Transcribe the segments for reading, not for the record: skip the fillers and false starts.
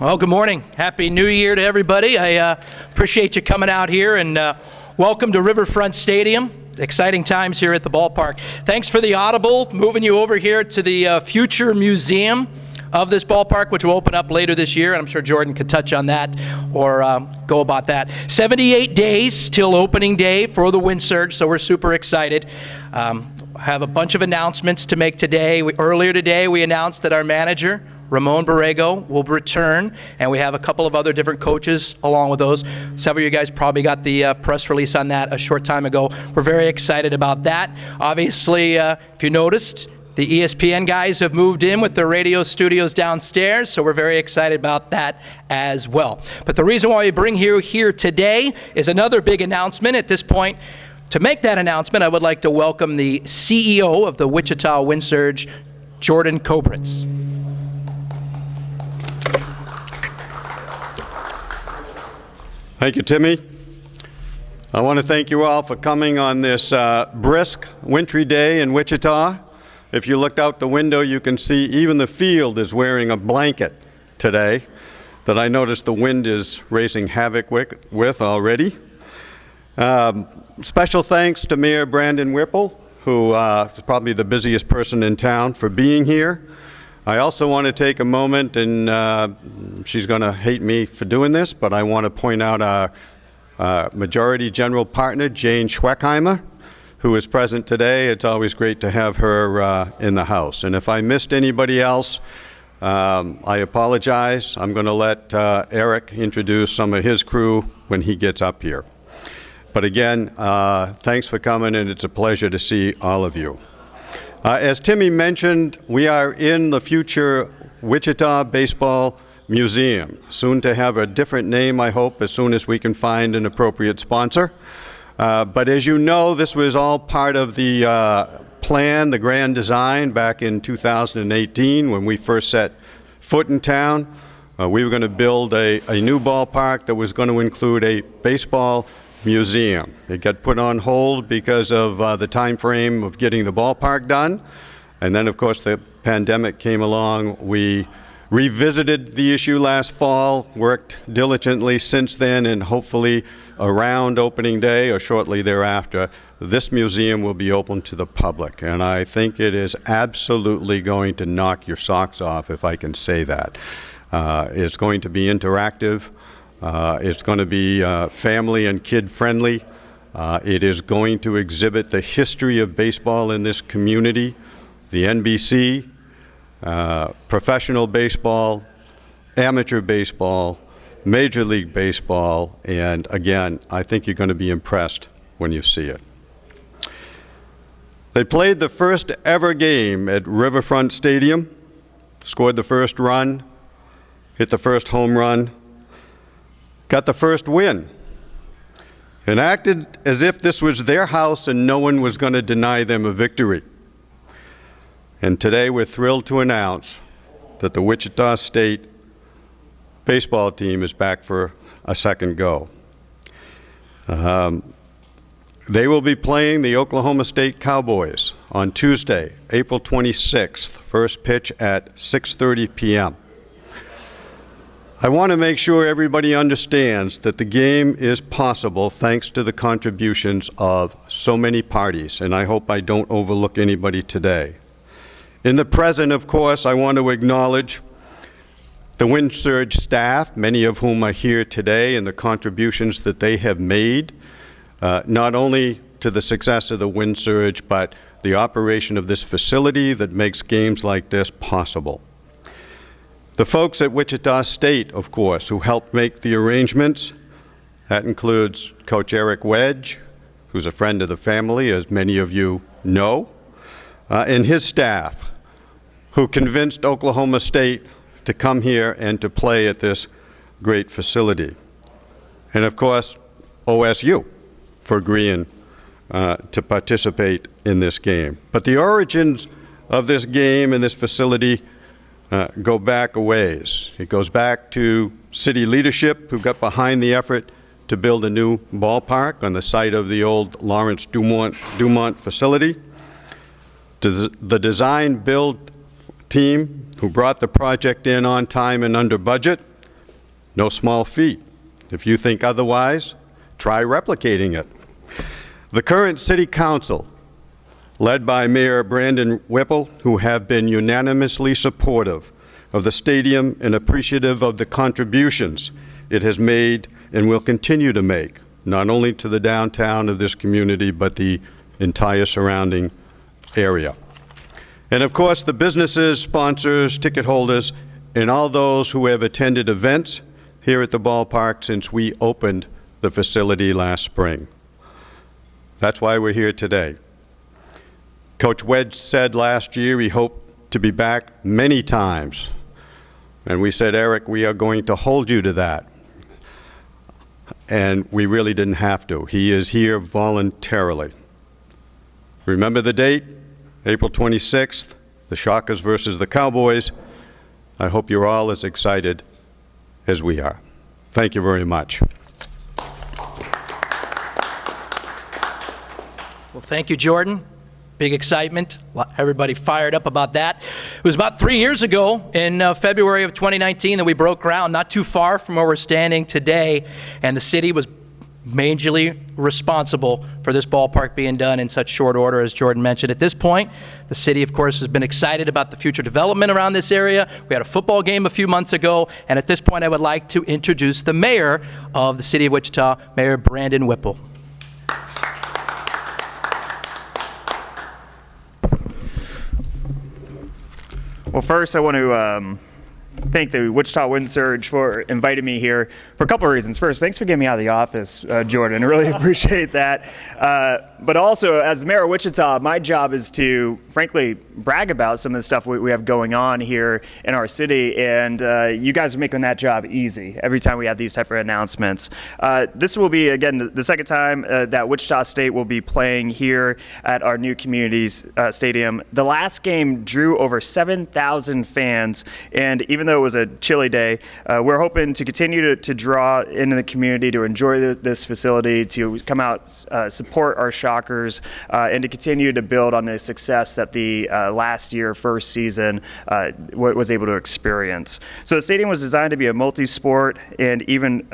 Well, good morning. Happy New Year to everybody. I appreciate you coming out here, and welcome to Riverfront Stadium. Exciting times here at the ballpark. Thanks for the Audible, moving you over here to the future museum of this ballpark, which will open up later this year, and I'm sure Jordan could touch on that or go about that. 78 days till opening day for the Wind Surge, so we're super excited. Have a bunch of announcements to make today. Earlier today, we announced that our manager, Ramon Borrego, will return, and we have a couple of other different coaches along with those. Several of you guys probably got the press release on that a short time ago. We're very excited about that. Obviously, if you noticed, the ESPN guys have moved in with their radio studios downstairs, so we're very excited about that as well. But the reason why we bring you here today is another big announcement. At this point, to make that announcement, I would like to welcome the CEO of the Wichita Wind Surge, Jordan Kobritz. Thank you, Timmy. I want to thank you all for coming on this brisk, wintry day in Wichita. If you looked out the window, you can see even the field is wearing a blanket today that I noticed the wind is raising havoc with already. Special thanks to Mayor Brandon Whipple, who is probably the busiest person in town, for being here. I also want to take a moment, and she's going to hate me for doing this, but I want to point out our majority general partner, Jane Schweckheimer, who is present today. It's always great to have her in the house. And if I missed anybody else, I apologize. I'm going to let Eric introduce some of his crew when he gets up here. But again, thanks for coming, and it's a pleasure to see all of you. As Timmy mentioned, we are in the future Wichita Baseball Museum, soon to have a different name, I hope, as soon as we can find an appropriate sponsor. But as you know, this was all part of the plan, the grand design, back in 2018 when we first set foot in town. We were going to build a new ballpark that was going to include a baseball museum. It got put on hold because of the time frame of getting the ballpark done. And then, of course, the pandemic came along. We revisited the issue last fall, worked diligently since then, and hopefully around opening day or shortly thereafter, this museum will be open to the public. And I think it is absolutely going to knock your socks off, if I can say that. It's going to be interactive. It's going to be family and kid friendly. It is going to exhibit the history of baseball in this community, the NBC, professional baseball, amateur baseball, Major League Baseball, and again, I think you're going to be impressed when you see it. They played the first ever game at Riverfront Stadium, scored the first run, hit the first home run, got the first win, and acted as if this was their house and no one was going to deny them a victory. And today we're thrilled to announce that the Wichita State baseball team is back for a second go. They will be playing the Oklahoma State Cowboys on Tuesday, April 26th, first pitch at 6:30 p.m. I want to make sure everybody understands that the game is possible thanks to the contributions of so many parties, and I hope I don't overlook anybody today. In the present, of course, I want to acknowledge the Wind Surge staff, many of whom are here today, and the contributions that they have made, not only to the success of the Wind Surge, but the operation of this facility that makes games like this possible. The folks at Wichita State, of course, who helped make the arrangements. That includes Coach Eric Wedge, who's a friend of the family, as many of you know, and his staff, who convinced Oklahoma State to come here and to play at this great facility. And of course, OSU for agreeing to participate in this game. But the origins of this game and this facility go back a ways. It goes back to city leadership who got behind the effort to build a new ballpark on the site of the old Lawrence Dumont facility, to the design build team who brought the project in on time and under budget, no small feat. If you think otherwise, try replicating it. The current City Council, led by Mayor Brandon Whipple, who have been unanimously supportive of the stadium and appreciative of the contributions it has made and will continue to make, not only to the downtown of this community, but the entire surrounding area. And of course, the businesses, sponsors, ticket holders, and all those who have attended events here at the ballpark since we opened the facility last spring. That's why we're here today. Coach Wedge said last year he hoped to be back many times. And we said, Eric, we are going to hold you to that. And we really didn't have to. He is here voluntarily. Remember the date? April 26th, the Shockers versus the Cowboys. I hope you're all as excited as we are. Thank you very much. Well, thank you, Jordan. Big excitement. Everybody fired up about that. It was about 3 years ago in February of 2019 that we broke ground, not too far from where we're standing today, and the city was majorly responsible for this ballpark being done in such short order, as Jordan mentioned. At this point, the city, of course, has been excited about the future development around this area. We had a football game a few months ago, and at this point, I would like to introduce the mayor of the city of Wichita, Mayor Brandon Whipple. Well, first, I want to thank the Wichita Wind Surge for inviting me here for a couple of reasons. First, thanks for getting me out of the office, Jordan. I really appreciate that. But also, as the mayor of Wichita, my job is to, frankly, brag about some of the stuff we have going on here in our city, and you guys are making that job easy every time we have these type of announcements. This will be, again, the second time that Wichita State will be playing here at our new communities stadium. The last game drew over 7,000 fans, and even though it was a chilly day, we're hoping to continue to draw into the community, to enjoy this facility, to come out, support our Shockers, and to continue to build on the success that the last year, first season, was able to experience. So the stadium was designed to be a multi-sport and event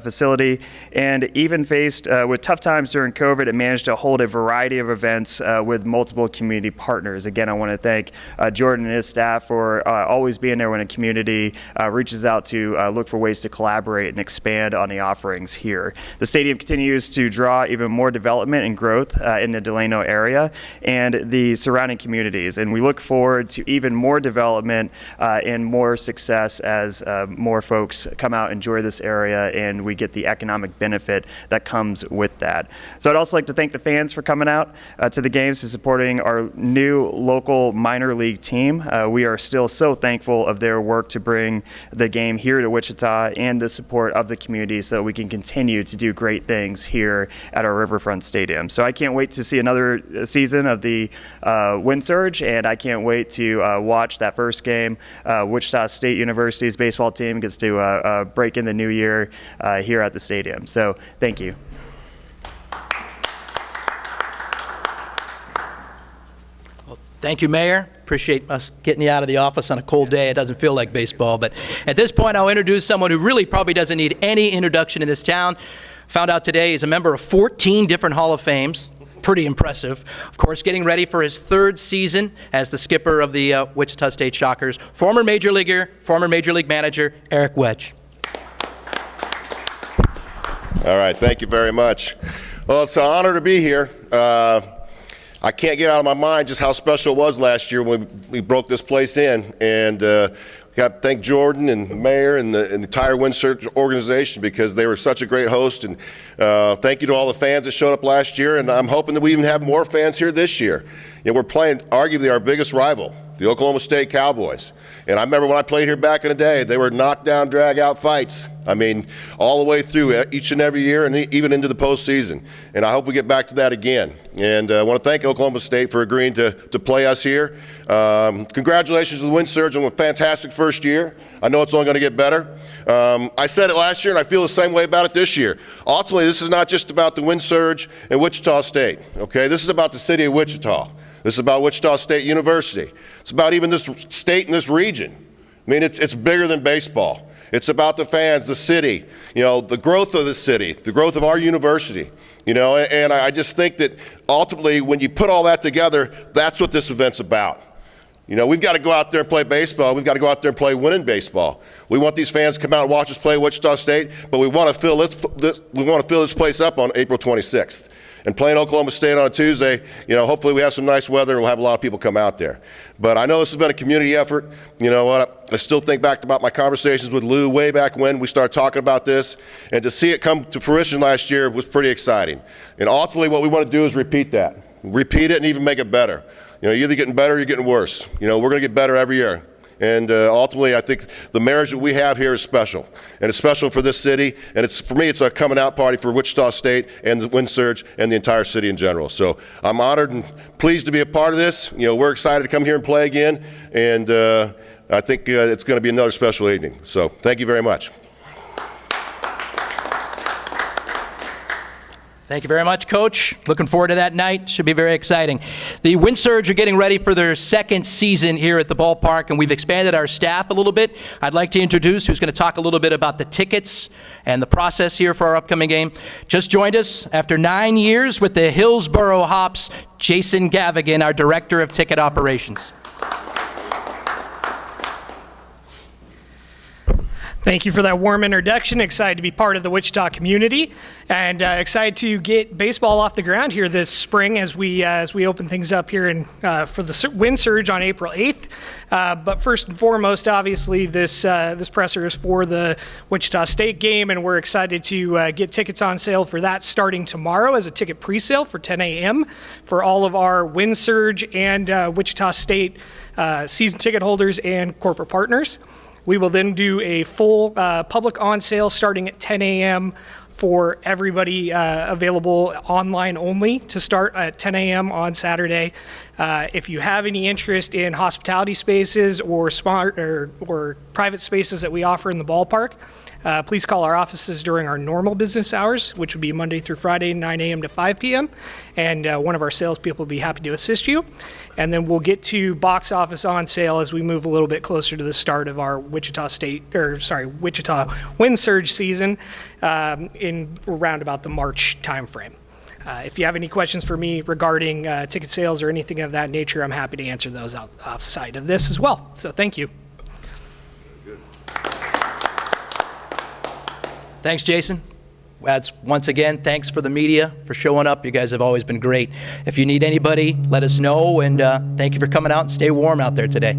facility, and even faced with tough times during COVID, it managed to hold a variety of events with multiple community partners. Again, I want to thank Jordan and his staff for always being there when a community reaches out to look for ways to collaborate and expand on the offerings here. The stadium continues to draw even more development and growth in the Delano area and the surrounding communities, and we look forward to even more development and more success as more folks come out, enjoy this area, and we get the economic benefit that comes with that. So I'd also like to thank the fans for coming out to the games and supporting our new local minor league team. We are still so thankful of their work to bring the game here to Wichita and the support of the community so that we can continue to do great things here at our Riverfront Stadium. So I can't wait to see another season of the Wind Surge, and I can't wait to watch that first game. Wichita State University's baseball team gets to break in the new year here at the stadium. So thank you. Thank you, Mayor. Appreciate us getting you out of the office on a cold day. It doesn't feel like baseball. But at this point, I'll introduce someone who really probably doesn't need any introduction in this town. Found out today he's a member of 14 different Hall of Fames. Pretty impressive. Of course, getting ready for his third season as the skipper of the Wichita State Shockers. Former Major Leaguer, former Major League manager, Eric Wedge. All right, thank you very much. Well, it's an honor to be here. I can't get out of my mind just how special it was last year when we broke this place in, and got to thank Jordan and the mayor and the entire Wind Surge organization because they were such a great host. And thank you to all the fans that showed up last year, and I'm hoping that we even have more fans here this year. You know, we're playing arguably our biggest rival, the Oklahoma State Cowboys. And I remember when I played here back in the day, they were knockdown, drag-out fights. I mean, all the way through each and every year and even into the postseason. And I hope we get back to that again. And I want to thank Oklahoma State for agreeing to play us here. Congratulations to the Wind Surge on a fantastic first year. I know it's only going to get better. I said it last year, and I feel the same way about it this year. Ultimately, this is not just about the Wind Surge and Wichita State, okay? This is about the city of Wichita. This is about Wichita State University. It's about even this state and this region. mean, it's bigger than baseball. It's about the fans, the city, the growth of the city, the growth of our university, and I just think that ultimately when you put all that together, that's what this event's about. We've got to go out there and play baseball. We've got to go out there and play winning baseball. We want these fans to come out and watch us play Wichita State, but we want to fill this place up on April 26th. And playing Oklahoma State on a Tuesday, hopefully we have some nice weather and we'll have a lot of people come out there. But I know this has been a community effort. You know what? I still think back about my conversations with Lou way back when we started talking about this. And to see it come to fruition last year was pretty exciting. And ultimately what we want to do is repeat that. Repeat it and even make it better. You're either getting better or you're getting worse. We're going to get better every year. And ultimately, I think the marriage that we have here is special. And it's special for this city. And for me, it's a coming out party for Wichita State and the Wind Surge and the entire city in general. So I'm honored and pleased to be a part of this. We're excited to come here and play again. And I think it's going to be another special evening. So thank you very much. Thank you very much, Coach. Looking forward to that night. Should be very exciting. The Wind Surge are getting ready for their second season here at the ballpark, and we've expanded our staff a little bit. I'd like to introduce who's going to talk a little bit about the tickets and the process here for our upcoming game. Just joined us after 9 years with the Hillsboro Hops, Jason Gavigan, our Director of Ticket Operations. Thank you for that warm introduction. Excited to be part of the Wichita community, and excited to get baseball off the ground here this spring as we open things up here for the Wind Surge on April 8th. But first and foremost, obviously, this presser is for the Wichita State game, and we're excited to get tickets on sale for that starting tomorrow as a ticket pre-sale for 10 a.m. for all of our Wind Surge and Wichita State season ticket holders and corporate partners. We will then do a full public on sale starting at 10 a.m. for everybody, available online only to start at 10 a.m. on Saturday. If you have any interest in hospitality spaces or private spaces that we offer in the ballpark, please call our offices during our normal business hours, which would be Monday through Friday, 9 a.m. to 5 p.m., and one of our salespeople will be happy to assist you. And then we'll get to box office on sale as we move a little bit closer to the start of our Wichita Wind Surge season in around about the March timeframe. If you have any questions for me regarding ticket sales or anything of that nature, I'm happy to answer those outside of this as well. So thank you. Thanks, Jason. Once again, thanks for the media for showing up. You guys have always been great. If you need anybody, let us know, and thank you for coming out and stay warm out there today.